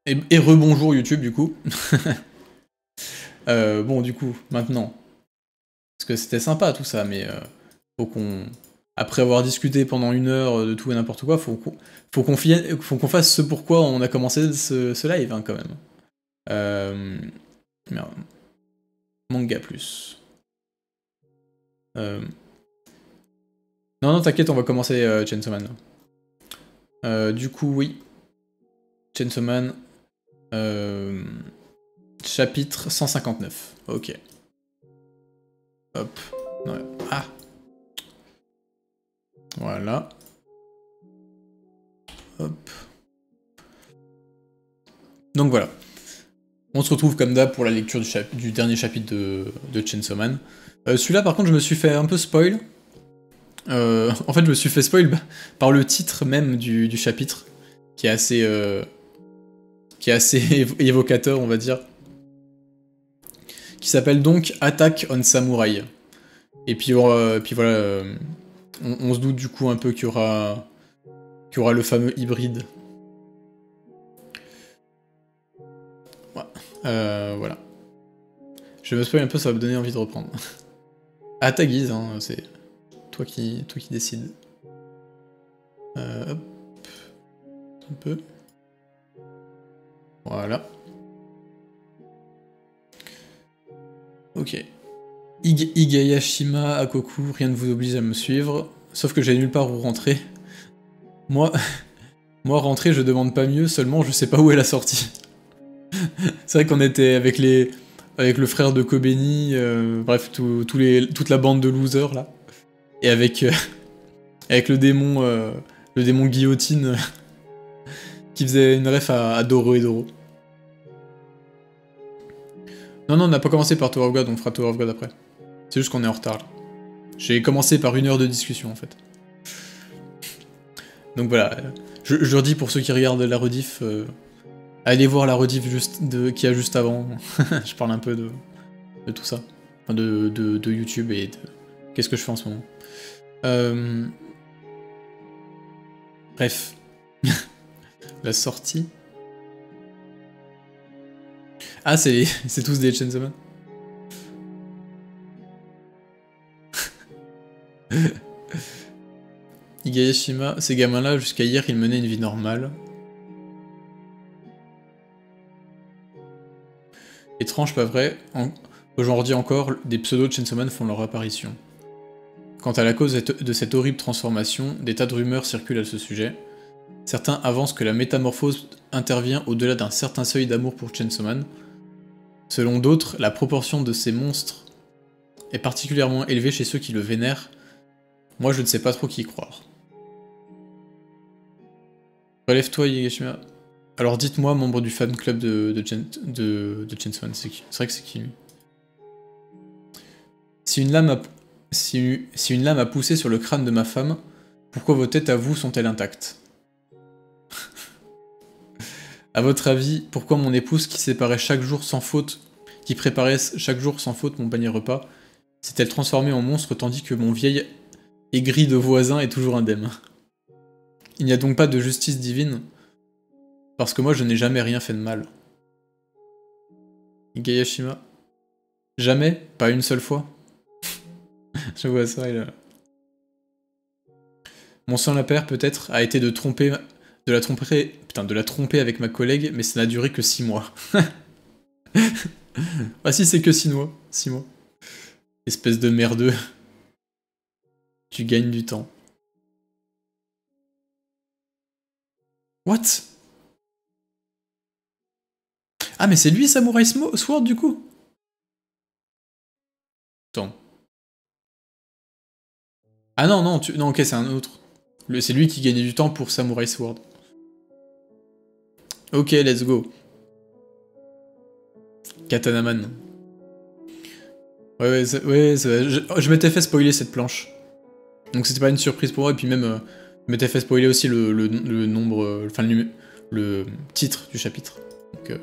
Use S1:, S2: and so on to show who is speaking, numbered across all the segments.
S1: Et rebonjour YouTube du coup. Bon du coup, maintenant. Parce que c'était sympa tout ça, mais faut qu'on... Après avoir discuté pendant 1 heure de tout et n'importe quoi, faut qu'on fasse ce pourquoi on a commencé ce live hein, quand même. Merde. Manga plus. Non, non, t'inquiète, on va commencer Chainsaw Man. Du coup, oui. Chainsaw Man. Chapitre 159. Ok. Hop. Ouais. Ah. Voilà. Hop. Donc voilà. On se retrouve comme d'hab pour la lecture du dernier chapitre de Chainsaw Man. Celui-là, par contre, je me suis fait un peu spoil. En fait, je me suis fait spoil par le titre même du chapitre, qui est assez évocateur, on va dire. Qui s'appelle donc Attack on Samurai. Et puis voilà, on se doute du coup un peu qu'il y aura le fameux hybride. Ouais. Voilà. Je me spoil un peu, ça va me donner envie de reprendre. À ta guise, hein, c'est toi qui décides. Hop. Un peu. Voilà. Ok. Higayashima, Akoku, rien ne vous oblige à me suivre. Sauf que j'ai nulle part où rentrer. Moi, moi rentrer, je demande pas mieux, seulement je sais pas où est la sortie. C'est vrai qu'on était avec le frère de Kobeni, bref, toute la bande de losers là. Et avec, avec le démon guillotine qui faisait une ref à Doro et Doro. Non, non, on n'a pas commencé par Tower of God, on fera Tower of God après. C'est juste qu'on est en retard là. J'ai commencé par 1 heure de discussion en fait. Donc voilà, je redis pour ceux qui regardent la rediff, allez voir la rediff qu'il y a juste avant. Je parle un peu de tout ça. Enfin, de YouTube et de qu'est-ce que je fais en ce moment. Bref. La sortie. Ah, c'est tous des Chainsaw Man. Higayashima, ces gamins-là, jusqu'à hier, ils menaient une vie normale. Étrange, pas vrai. Aujourd'hui encore, des pseudo Chainsaw Man font leur apparition. Quant à la cause de cette horrible transformation, des tas de rumeurs circulent à ce sujet. Certains avancent que la métamorphose intervient au-delà d'un certain seuil d'amour pour Chainsaw Man. Selon d'autres, la proportion de ces monstres est particulièrement élevée chez ceux qui le vénèrent. Moi, je ne sais pas trop qui y croire. Relève-toi, Higashima. Alors dites-moi, membre du fan club de Chainsaw Man, c'est qui? C'est vrai que c'est qui, lui? Si une lame a poussé sur le crâne de ma femme, pourquoi vos têtes à vous sont-elles intactes? À votre avis, pourquoi mon épouse qui préparait chaque jour sans faute mon panier repas, s'est-elle transformée en monstre tandis que mon vieil aigri de voisin est toujours indemne? Il n'y a donc pas de justice divine, parce que moi je n'ai jamais rien fait de mal. Higayashima. Jamais? Pas une seule fois? Je vois ça, il a... Mon seul impair, peut-être, a été de la tromper avec ma collègue, mais ça n'a duré que 6 mois. Ah si, c'est que 6 mois. 6 mois. Espèce de merdeux. Tu gagnes du temps. What? Ah, mais c'est lui, Samurai Sword, du coup? Attends. Ah non, non, non, ok, c'est un autre. C'est lui qui gagnait du temps pour Samurai Sword. Ok, let's go. Katanaman. Je m'étais fait spoiler cette planche. Donc c'était pas une surprise pour moi, et puis même, je m'étais fait spoiler aussi le nombre, enfin le titre du chapitre. Donc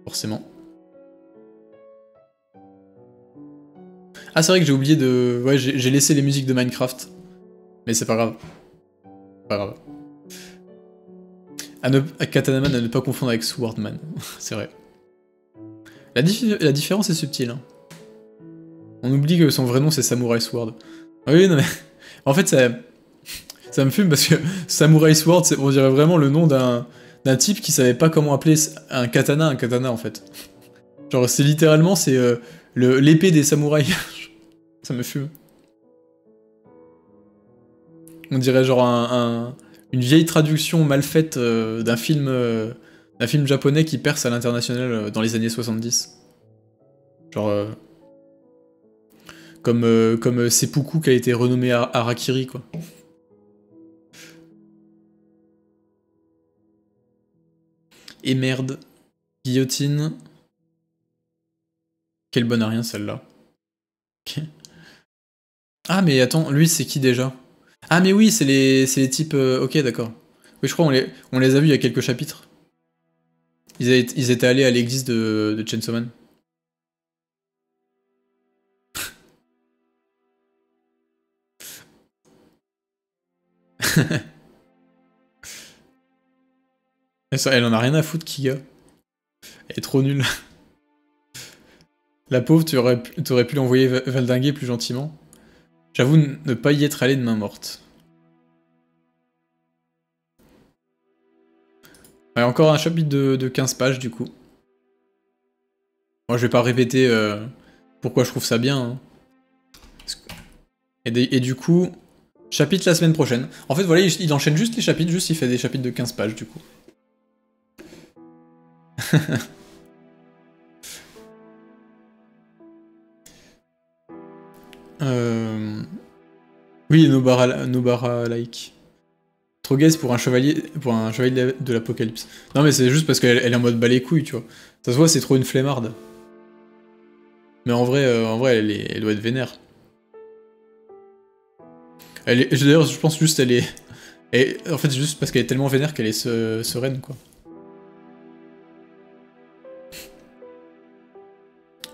S1: forcément. Ah c'est vrai que j'ai oublié de... Ouais, j'ai laissé les musiques de Minecraft. Mais c'est pas grave. Pas grave. Katanaman à ne pas confondre avec Swordman. C'est vrai. La différence est subtile. Hein. On oublie que son vrai nom c'est Samurai Sword. Oui, non mais... En fait, ça me fume parce que Samurai Sword, on dirait vraiment le nom d'un type qui savait pas comment appeler un katana en fait. Genre, c'est littéralement, c'est l'épée des samouraïs. Ça me fume. On dirait genre une vieille traduction mal faite d'un film japonais qui perce à l'international dans les années 70. Genre... comme Seppuku qui a été renommé Harakiri, quoi. Et merde. Guillotine. Quelle bonne à rien, celle-là. Okay. Ah, mais attends, lui, c'est qui, déjà? Ah, mais oui, c'est les types... ok, d'accord. Oui, je crois on les a vus il y a quelques chapitres. Ils étaient allés à l'église de Chainsaw Man. Elle en a rien à foutre, Kiga. Elle est trop nulle. La pauvre, t'aurais pu l'envoyer valdinguer plus gentiment. J'avoue ne pas y être allé de main morte. Ouais, encore un chapitre de 15 pages, du coup. Moi, je vais pas répéter pourquoi je trouve ça bien. Hein. Et du coup, chapitre la semaine prochaine. En fait, voilà, il enchaîne juste les chapitres, juste il fait des chapitres de 15 pages, du coup. Oui, Nobara like. Trop gaze pour un chevalier de l'apocalypse. Non mais c'est juste parce qu'elle est en mode bas les couilles, tu vois. Ça se voit, c'est trop une flemmarde. Mais en vrai, elle doit être vénère. D'ailleurs, je pense juste elle est... en fait, juste parce qu'elle est tellement vénère qu'elle est sereine, quoi.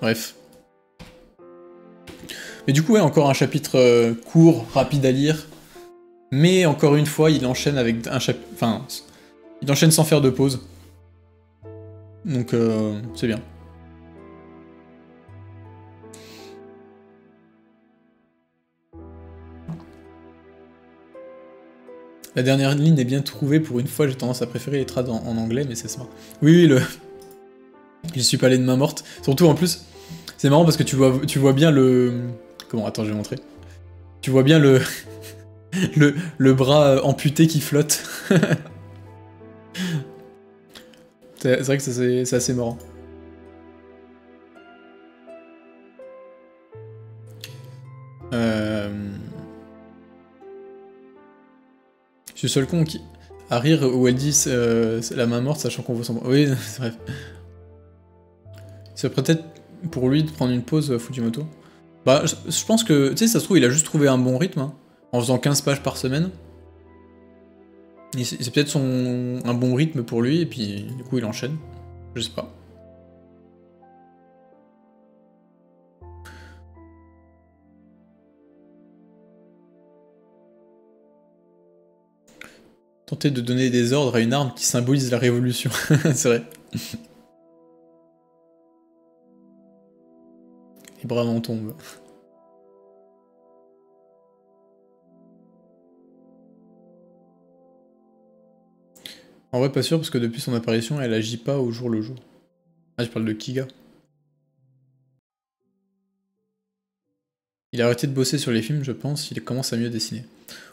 S1: Bref. Mais du coup, ouais, encore un chapitre court, rapide à lire. Mais encore une fois, il enchaîne avec un chapitre... Enfin, il enchaîne sans faire de pause. Donc, c'est bien. La dernière ligne est bien trouvée, pour une fois j'ai tendance à préférer les trades en anglais, mais c'est smart. Oui, je suis pas allé de main morte. Surtout en plus, c'est marrant parce que tu vois bien le... Comment? Attends, je vais montrer. Tu vois bien le... le bras amputé qui flotte. C'est vrai que c'est assez marrant. Je suis le seul con qui... à rire où elle dit la main morte sachant qu'on voit son... Oui, c'est vrai. C'est peut-être pour lui de prendre une pause, Fujimoto. Bah, je pense que, tu sais, ça se trouve, il a juste trouvé un bon rythme, hein, en faisant 15 pages par semaine. C'est peut-être un bon rythme pour lui, et puis du coup il enchaîne. Je sais pas. Tenter de donner des ordres à une arme qui symbolise la révolution. C'est vrai. Les bras en tombent. En vrai, pas sûr, parce que depuis son apparition, elle agit pas au jour le jour. Ah, je parle de Kiga. Il a arrêté de bosser sur les films, je pense, il commence à mieux dessiner.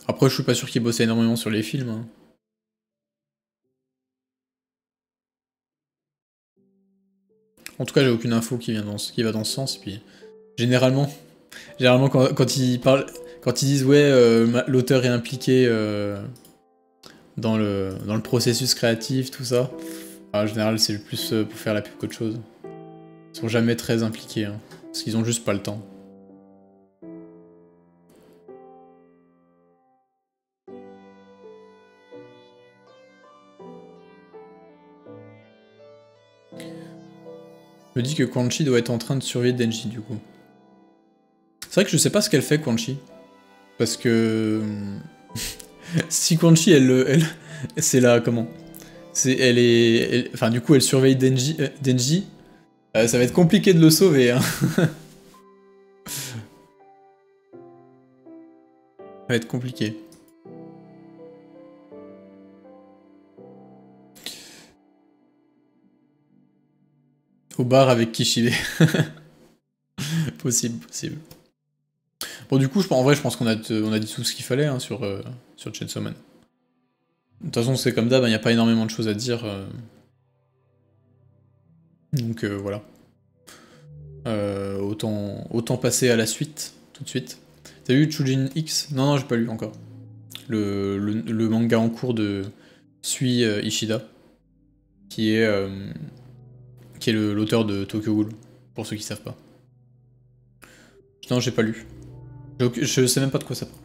S1: Après, je suis pas sûr qu'il bossait énormément sur les films. Hein. En tout cas, j'ai aucune info qui va dans ce sens, puis... Généralement, quand ils parlent... Quand ils disent, ouais, l'auteur est impliqué dans le processus créatif, tout ça, en général, c'est le plus pour faire la pub qu'autre chose. Ils sont jamais très impliqués, hein, parce qu'ils ont juste pas le temps. Je me dis que Quan Chi doit être en train de surveiller Denji, du coup. C'est vrai que je sais pas ce qu'elle fait, Quan Chi. Parce que... si Quan Chi, c'est la... comment? Enfin, du coup, elle surveille Denji. Denji. Ça va être compliqué de le sauver, hein. Ça va être compliqué. Au bar avec Kishibe. Possible, possible. Bon, du coup, en vrai, je pense qu'on a dit tout ce qu'il fallait hein, sur Chainsaw Man. De toute façon, c'est comme d'hab, il n'y a pas énormément de choses à dire. Donc voilà. Autant passer à la suite, tout de suite. T'as lu Chujin X? Non, non, j'ai pas lu encore. Le manga en cours de Sui Ishida, qui est l'auteur de Tokyo Ghoul, pour ceux qui savent pas. Non, j'ai pas lu. Je sais même pas de quoi ça parle.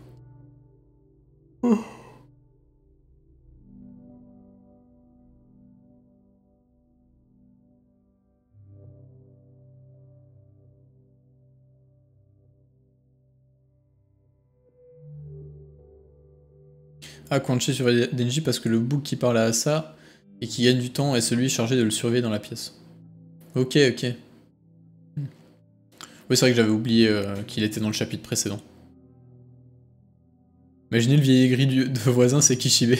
S1: Ah, Quanchi surveille Denji parce que le bouc qui parle à Asa et qui gagne du temps est celui chargé de le surveiller dans la pièce. Ok, ok. Oui, c'est vrai que j'avais oublié qu'il était dans le chapitre précédent. Imaginez le vieil aigri de voisin, c'est Kishibe.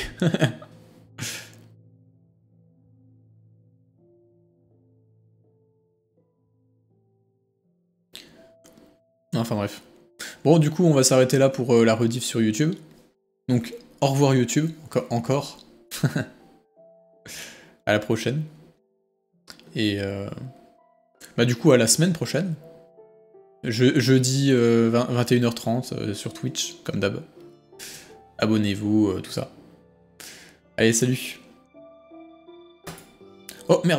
S1: Enfin bref. Bon, du coup, on va s'arrêter là pour la rediff sur YouTube. Donc, au revoir YouTube, encore. À la prochaine. Et bah du coup, à la semaine prochaine. Jeudi 21h30 sur Twitch, comme d'hab. Abonnez-vous, tout ça. Allez, salut. Oh, merde.